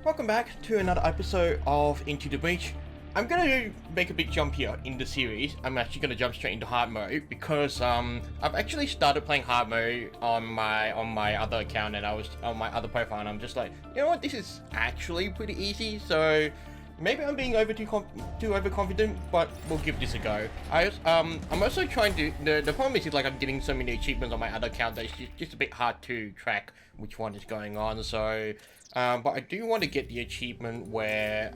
Welcome back to another episode of Into the Breach. I'm gonna make a big jump here in the series. I'm actually gonna jump straight into hard mode because I've actually started playing hard mode on my other account, and I was on my other profile, and I'm just like, you know what, this is actually pretty easy. So maybe I'm being too overconfident, but we'll give this a go. I'm also trying to. The problem is like I'm getting so many achievements on my other account that it's just a bit hard to track which one is going on. So, but I do want to get the achievement where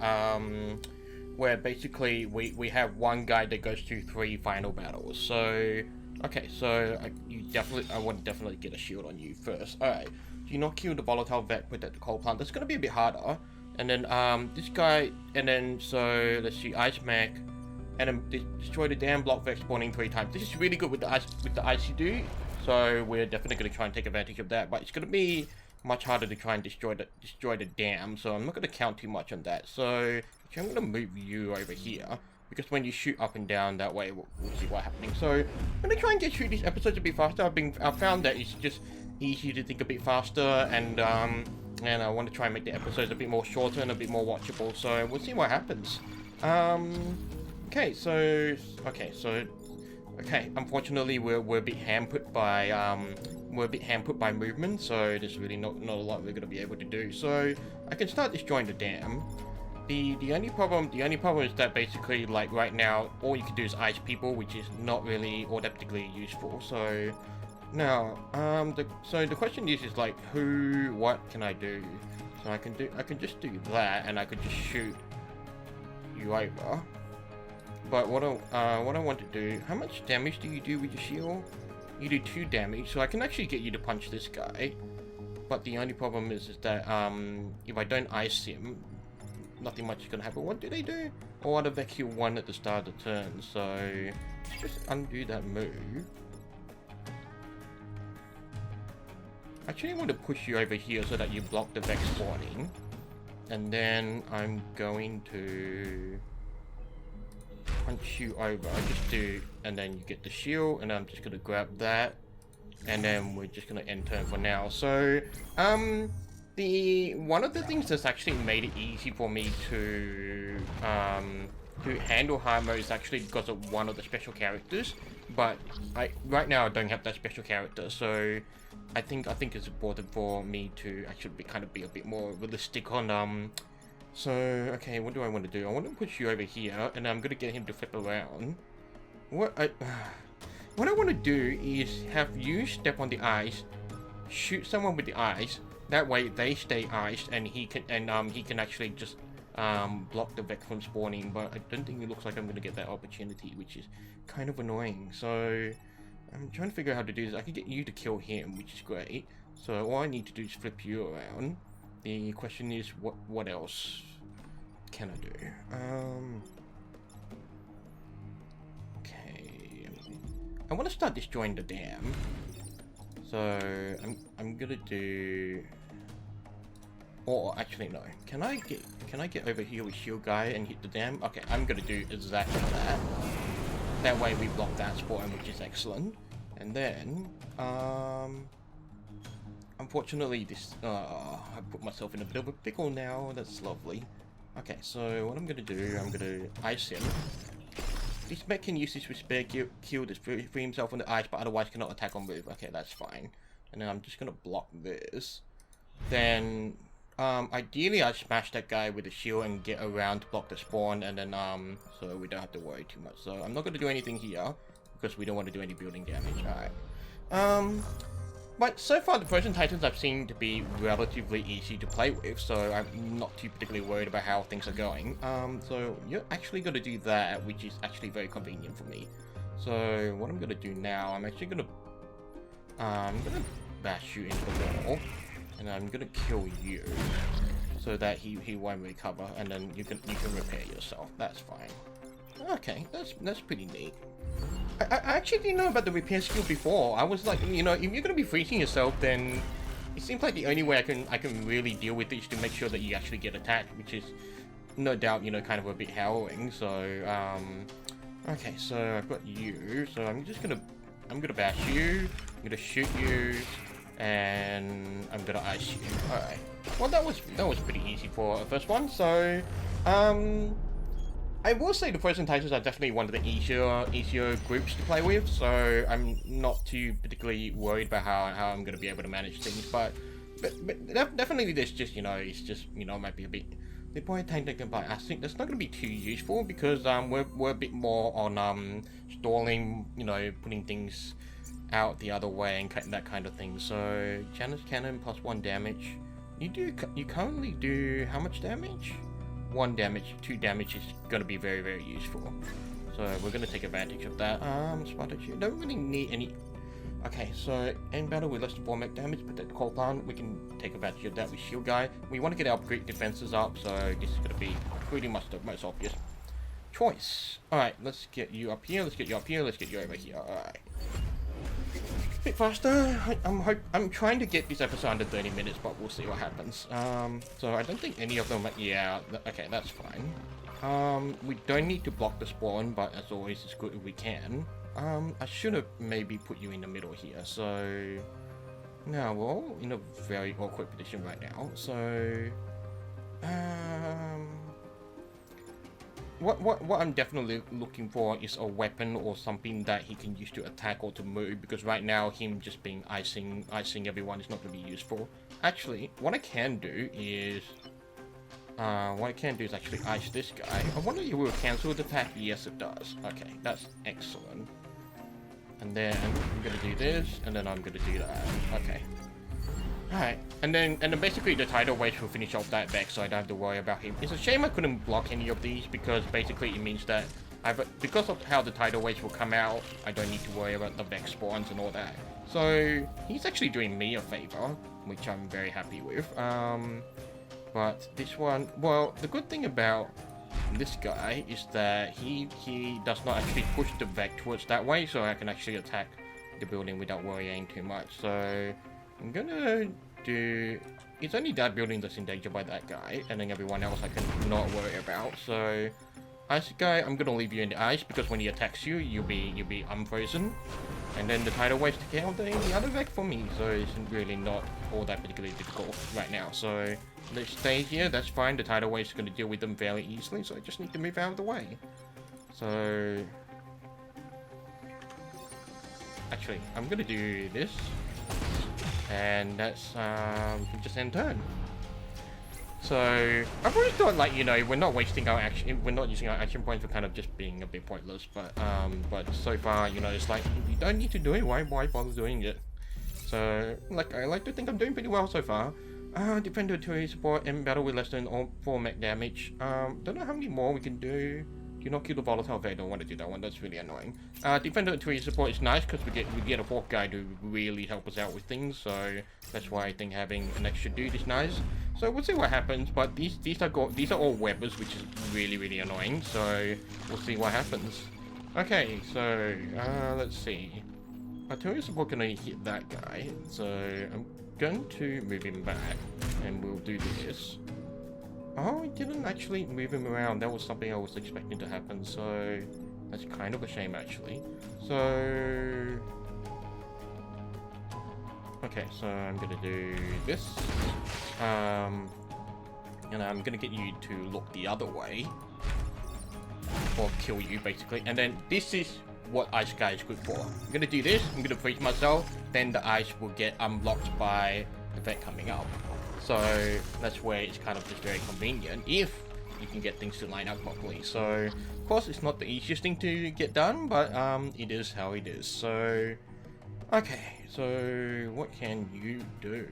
basically we have one guy that goes through 3 final battles. So, okay, so I want to definitely get a shield on you first. All right, do you not kill the volatile vet with the coal plant? That's gonna be a bit harder. And then this guy, and then so let's see, ice mech, and then destroy the damn block vex spawning 3 times. This is really good with the icy dude, so we're definitely gonna try and take advantage of that. But it's gonna be much harder to try and destroy the dam, so I'm not gonna count too much on that. So actually, I'm gonna move you over here because when you shoot up and down that way, we'll see what's happening. So I'm gonna try and get through these episodes a bit faster. I've found that it's just easier to think a bit faster, and I want to try and make the episodes a bit more shorter and a bit more watchable, so we'll see what happens. Okay, unfortunately we're a bit hampered by movement, so there's really not a lot we're gonna be able to do. So I can start destroying the dam. The only problem is that basically, like right now, all you can do is ice people, which is not really all that particularly useful. So now, the question is like, what can I do? So I can just do that, and I could just shoot you over. But what I want to do, how much damage do you do with your shield? You do 2 damage, so I can actually get you to punch this guy. But the only problem is that if I don't ice him, nothing much is gonna happen. What do they do? Oh, I'd have heal 1 at the start of the turn, so let's just undo that move. Actually, I want to push you over here so that you block the vex spawning, and then I'm going to punch you over. And then you get the shield, and I'm just gonna grab that, and then we're just gonna end turn for now. So, one of the things that's actually made it easy for me to handle hard mode is actually because of one of the special characters. But right now I don't have that special character, so I think it's important for me to actually be a bit more realistic on So okay, what do I want to do? I want to push you over here, and I'm gonna get him to flip around. What I want to do is have you step on the ice, shoot someone with the ice. That way they stay iced, and he can actually just block the vex from spawning. But I don't think it looks like I'm gonna get that opportunity, which is kind of annoying. So I'm trying to figure out how to do this. I can get you to kill him, which is great. So all I need to do is flip you around. The question is, what else can I do? Okay, I want to start destroying the dam. So I'm gonna do. Or actually no. Can I get over here with shield guy and hit the dam? Okay, I'm gonna do exactly that. That way we block that spawn, which is excellent. And then unfortunately I put myself in a bit of a pickle now. That's lovely. Okay, so what I'm gonna do, I'm gonna ice him. This mech can use this with spare kill to free himself on the ice, but otherwise cannot attack or move. Okay, that's fine. And then I'm just gonna block this. Then ideally I smash that guy with a shield and get around to block the spawn, and then so we don't have to worry too much. So I'm not gonna do anything here because we don't want to do any building damage. Alright. But so far the Frozen Titans I've seen to be relatively easy to play with, so I'm not too particularly worried about how things are going. So you're actually going to do that, which is actually very convenient for me. So what I'm going to do now, I'm actually going to bash you into the wall, and I'm going to kill you so that he won't recover, and then you can repair yourself. That's fine. Okay, that's pretty neat. I actually didn't know about the repair skill before. I was like, you know, if you're gonna be freezing yourself, then it seems like the only way I can really deal with it is to make sure that you actually get attacked, which is no doubt, you know, kind of a bit harrowing. So okay, so I've got you. So I'm gonna bash you. I'm gonna shoot you, and I'm gonna ice you. Alright. Well, that was pretty easy for a first one. So, I will say the Frozen Titans are definitely one of the easier groups to play with. So I'm not too particularly worried about how I'm gonna be able to manage things. But definitely this just it's just might be a bit. The point I'm thinking about, I think that's not going to be too useful because we're a bit more on stalling, putting things out the other way and that kind of thing. So Janus Cannon plus 1 damage. You currently do how much damage? 1 damage. 2 damage is going to be very, very useful. So we're going to take advantage of that. Strategy. Don't really need any. Okay, so in battle with less than 4 mech damage, but that coal plant, we can take advantage of that with shield guy. We want to get our great defenses up, so this is going to be pretty much the most obvious choice. Alright, let's get you up here, let's get you up here, let's get you over here. Alright. A bit faster. I'm trying to get this episode under 30 minutes, but we'll see what happens. So I don't think any of them, yeah, okay, that's fine. We don't need to block the spawn, but as always, it's good if we can. I should have maybe put you in the middle here, so now we're all in a very awkward position right now, so what I'm definitely looking for is a weapon or something that he can use to attack or to move, because right now him just being icing everyone is not going to be useful. Actually, what I can do is actually ice this guy. I wonder if it will cancel the attack. Yes, it does. Okay, that's excellent. And then I'm gonna do this, and then I'm gonna do that. Okay. Alright, and then basically the tidal waves will finish off that Vex, so I don't have to worry about him. It's a shame I couldn't block any of these, because basically it means that because of how the tidal waves will come out, I don't need to worry about the Vex spawns and all that. So he's actually doing me a favor, which I'm very happy with. But this one, well, the good thing about this guy is that he does not actually push the Vex towards that way, so I can actually attack the building without worrying too much. So I'm gonna do. It's only that building that's in danger by that guy, and then everyone else I can not worry about. So ice guy, I'm gonna leave you in the ice, because when he attacks you, you'll be unfrozen. And then the tidal waves to kill the other Vex for me, so it's really not all that particularly difficult right now. So let's stay here, that's fine. The tidal waves are going to deal with them fairly easily, so I just need to move out of the way. So actually, I'm going to do this, and that's we can just end turn. So I've always thought, like, we're not wasting our action, we're not using our action points, we're kind of just being a bit pointless. But so far, it's like, if you don't need to do it, why bother doing it? So I like to think I'm doing pretty well so far. Defender 2 support in battle with less than 4 mech damage. Don't know how many more we can do. Do not kill the volatile Vex. Don't want to do that one. That's really annoying. Defender 2 support is nice because we get a 4th guy to really help us out with things. So that's why I think having an extra dude is nice. So we'll see what happens. But these are all webbers, which is really annoying. So we'll see what happens. Okay, so let's see. Artillery support can only hit that guy. So I'm going to move him back, and we'll do this. Oh, I didn't actually move him around. That was something I was expecting to happen, so that's kind of a shame, actually. So okay, so I'm gonna do this, and I'm gonna get you to look the other way, or kill you, basically. And then this is what ice guy is good for. I'm gonna do this. I'm gonna freeze myself. Then the ice will get unblocked by the Vex coming up. So that's where it's kind of just very convenient if you can get things to line up properly. So of course it's not the easiest thing to get done, but it is how it is. So okay, so what can you do?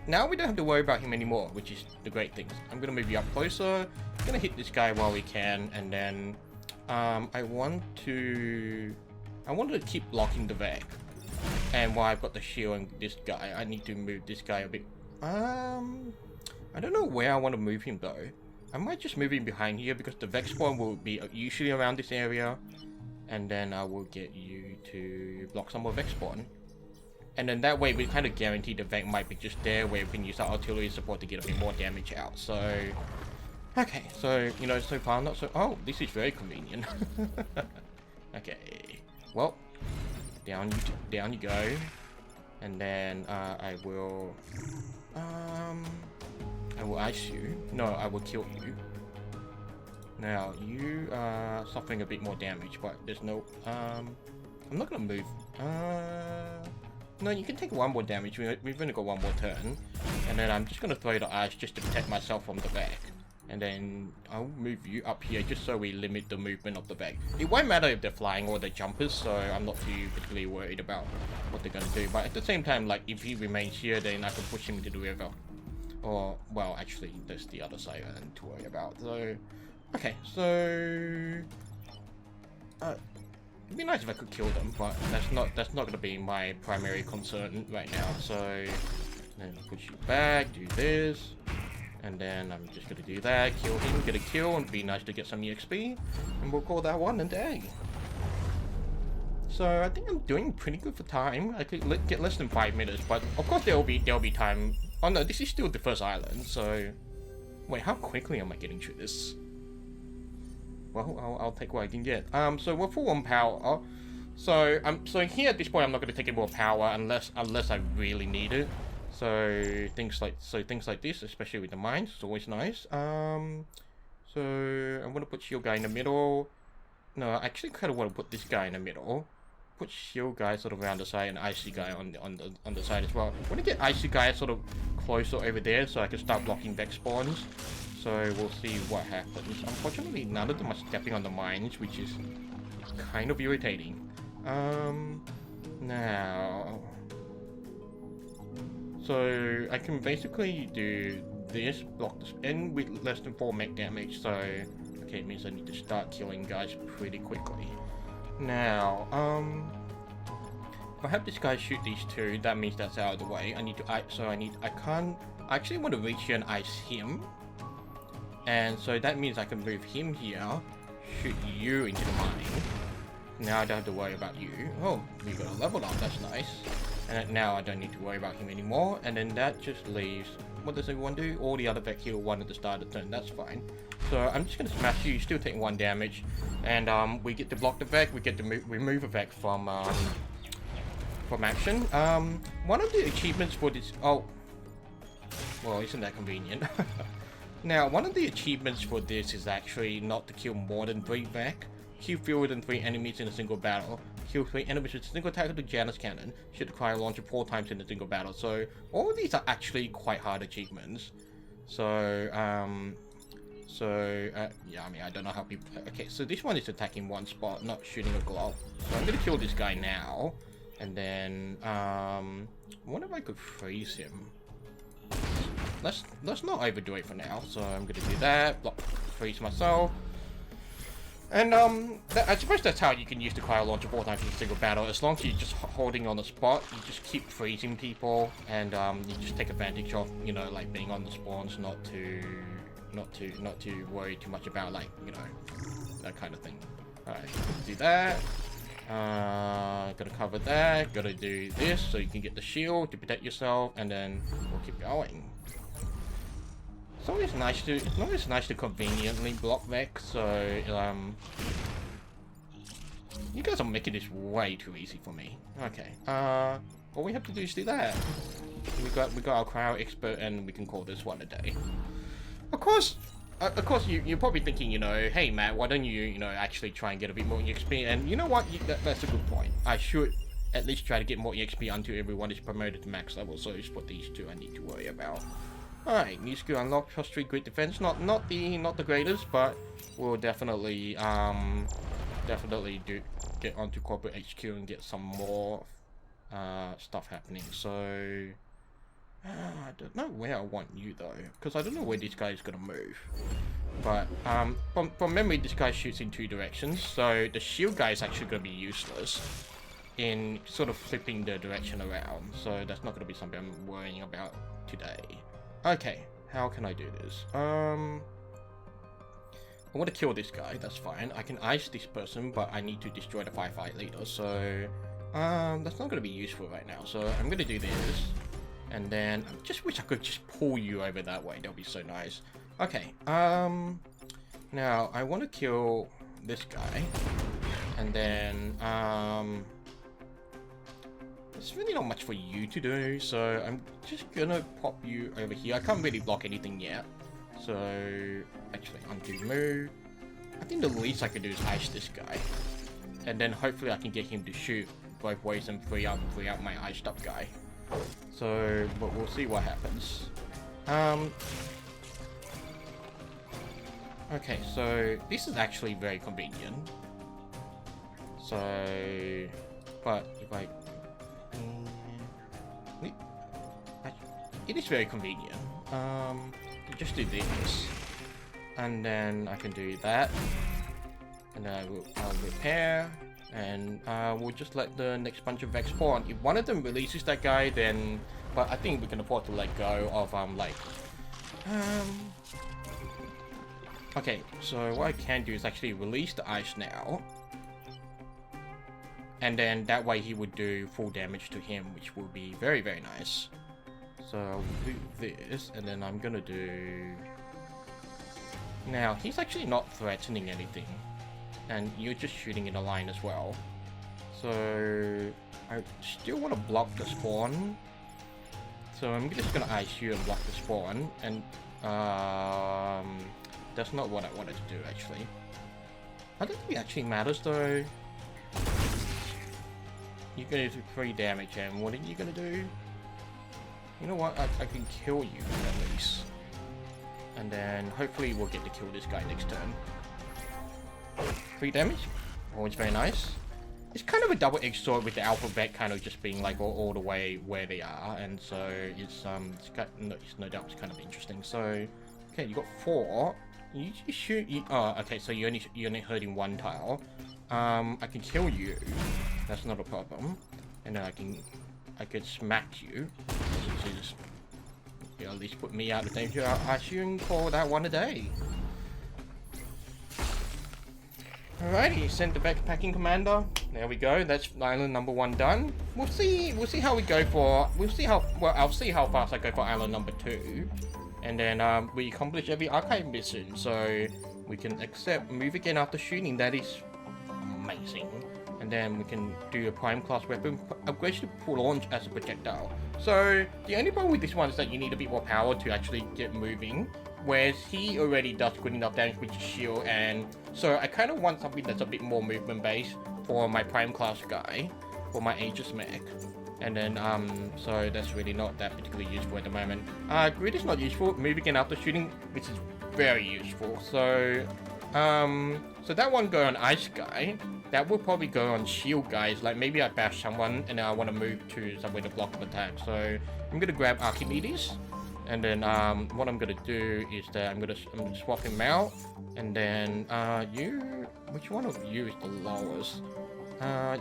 Now we don't have to worry about him anymore, which is the great thing. I'm gonna move you up closer. I'm gonna hit this guy while we can, and then I want to keep blocking the Vex. And while I've got the shield and this guy, I need to move this guy a bit. I don't know where I want to move him though. I might just move him behind here, because the Vex spawn will be usually around this area, and then I will get you to block some more Vex spawn. And then that way we kind of guarantee the Vex might be just there, where we can use our artillery support to get a bit more damage out. So okay, so so far not so. Oh, this is very convenient. Okay, well, down you go. And then I will ice you. No, I will kill you. Now you are suffering a bit more damage, but there's no I'm not gonna move. No, you can take one more damage. We've only got one more turn, and then I'm just gonna throw the ice just to protect myself from the back. And then I'll move you up here just so we limit the movement of the back. It won't matter if they're flying or they're jumpers, so I'm not too particularly worried about what they're gonna do. But at the same time, like, if he remains here, then I can push him to the river. Or, well, actually, there's the other side I need to worry about. So, okay, so it'd be nice if I could kill them, but that's not gonna be my primary concern right now. So then push you back, do this. And then I'm just gonna do that, kill him, get a kill, and be nice to get some EXP, and we'll call that one a day. So I think I'm doing pretty good for time. I could get less than 5 minutes, but of course there'll be time. Oh no, this is still the first island, so wait, how quickly am I getting through this? Well, I'll take what I can get. So we're full on power. So here at this point I'm not gonna take any more power unless I really need it. So things like this, especially with the mines, is always nice. So I'm gonna put shield guy in the middle. No, I actually kind of want to put this guy in the middle. Put shield guy sort of around the side and icy guy on the side as well. I want to get icy guy sort of closer over there so I can start blocking back spawns. So we'll see what happens. Unfortunately, none of them are stepping on the mines, which is kind of irritating. Now. So I can basically do this, block this in with less than 4 mech damage, so okay, it means I need to start killing guys pretty quickly. Now, if I have this guy shoot these two, that means that's out of the way. I actually want to reach here and ice him. And so that means I can move him here, shoot you into the mine. Now I don't have to worry about you. Oh, we got a level up, that's nice. And now I don't need to worry about him anymore, and then that just leaves, what does everyone do? All the other Vec heal 1 at the start of the turn, that's fine. So I'm just going to smash you, still take 1 damage, and we get to block the Vec, we get to remove a Vec from action. One of the achievements for this, oh, well, isn't that convenient? Now, one of the achievements for this is actually not to kill more than 3 Vec, kill fewer than 3 enemies in a single battle, kill 3 enemies with a single attack of the Janus cannon, should require launcher 4 times in a single battle. So all of these are actually quite hard achievements. So yeah, I mean, I don't know how people. Okay, so this one is attacking one spot, not shooting a glove. So I'm gonna kill this guy now, and then I wonder if I could freeze him. Let's not overdo it for now. So I'm gonna do that. Block, freeze myself. And I suppose that's how you can use the cryo launcher 4 times in a single battle. As long as you're just holding on the spot, you just keep freezing people, and you just take advantage of, you know, like being on the spawns, not to worry too much about, like, you know, that kind of thing. Alright, do that. Gotta cover that. Gotta do this so you can get the shield to protect yourself, and then we'll keep going. It's always nice to conveniently block Vec, so you guys are making this way too easy for me. Okay, all we have to do is do that. We got our cryo expert, and we can call this one a day. Of course, you're probably thinking, you know, hey Matt, why don't you know, actually try and get a bit more EXP? And you know what, that's a good point. I should at least try to get more EXP until everyone is promoted to max level. So it's what these two I need to worry about. Alright, new skill unlocked, +3 great defense. Not the greatest, but we'll definitely get onto corporate HQ and get some more stuff happening. So I don't know where I want you though, because I don't know where this guy is gonna move. But from memory, this guy shoots in 2 directions, so the shield guy is actually gonna be useless in sort of flipping the direction around. So that's not gonna be something I'm worrying about today. Okay, how can I do this? I want to kill this guy, that's fine. I can ice this person, but I need to destroy the firefight leader, so that's not going to be useful right now. So I'm going to do this, and then I just wish I could just pull you over that way. That would be so nice. Okay, now I want to kill this guy, and then there's really not much for you to do, so I'm just gonna pop you over here. I can't really block anything yet. So, actually, undo move. I think the least I can do is ice this guy. And then hopefully I can get him to shoot both ways and free up my iced up guy. So, but we'll see what happens. Okay, so this is actually very convenient. So, but if I... it is very convenient. Just do this. And then I can do that. And then I'll repair. And we'll just let the next bunch of Vex spawn. If one of them releases that guy, then... But I think we can afford to let go of, okay, so what I can do is actually release the ice now. And then that way he would do full damage to him, which will be very, very nice. So I'll do this, and then I'm gonna do... Now, he's actually not threatening anything. And you're just shooting in a line as well. So I still want to block the spawn. So I'm just gonna ice you and block the spawn. And that's not what I wanted to do actually. I don't think it actually matters though. You're gonna do 3 damage, and what are you gonna do? You know what? I can kill you at least. And then hopefully we'll get to kill this guy next turn. 3 damage. Always very nice. It's kind of a double-edged sword with the alphabet kind of just being like all the way where they are, and so it's no doubt it's kind of interesting. So okay, you got 4. You shoot. Oh, okay. So you're only hurting 1 tile. I can kill you. That's not a problem. And then I could smack you. So just at least put me out of danger. I assume for that 1 a day. Alrighty, send the backpacking commander. There we go. That's island number 1 done. We'll see how we go for. I'll see how fast I go for island number 2, and then we accomplish every archive mission, so we can accept move again after shooting. That is amazing. And then we can do a prime class weapon upgrade to full launch as a projectile. So the only problem with this one is that you need a bit more power to actually get moving, whereas he already does good enough damage with his shield, and so I kind of want something that's a bit more movement based for my prime class guy, for my Aegis mech. And then so that's really not that particularly useful at the moment. Grid is not useful. Moving in after shooting, which is very useful. So so that one go on ice guy. That will probably go on shield guys. Like maybe I bash someone and then I want to move to somewhere to block an attack. So I'm gonna grab Archimedes, and then what I'm gonna do is that I'm gonna swap him out, and then which one of you is the lowest?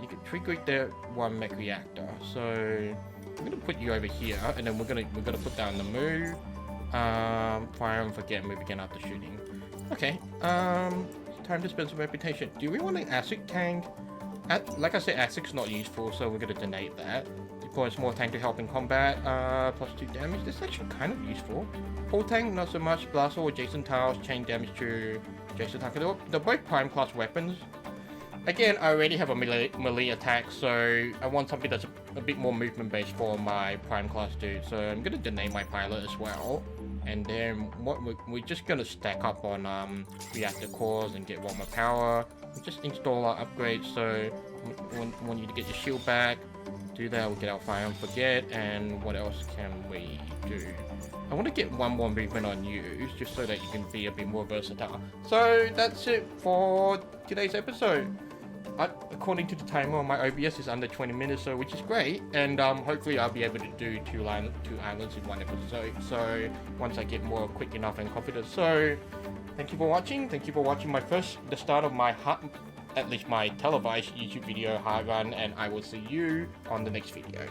You can trigger the 1 mech reactor. So I'm gonna put you over here, and then we're gonna put down the move. Fire and forget, move again after shooting. Okay. Time to spend some reputation. Do we want an acid tank? Like I said, acid's not useful, so we're gonna donate that. Deploy small tank to help in combat. Plus 2 damage. This is actually kind of useful. Full tank, not so much. Blast all adjacent tiles, chain damage to adjacent target. They're both prime class weapons. Again, I already have a melee attack, so I want something that's a bit more movement based for my prime class dude. So I'm gonna donate my pilot as well. And then we're just gonna stack up on reactor cores and get 1 more power. We just install our upgrades. So we want you to get your shield back. Do that. We'll get our fire and forget. And what else can we do? I want to get 1 more movement on you, just so that you can be a bit more versatile. So that's it for today's episode. According to the timer on my OBS, is under 20 minutes, so which is great, and hopefully I'll be able to do 2 islands in 1 episode. So once I get more quick enough and confident. So thank you for watching. Thank you for watching the start of my at least my televised YouTube video hard run, and I will see you on the next video.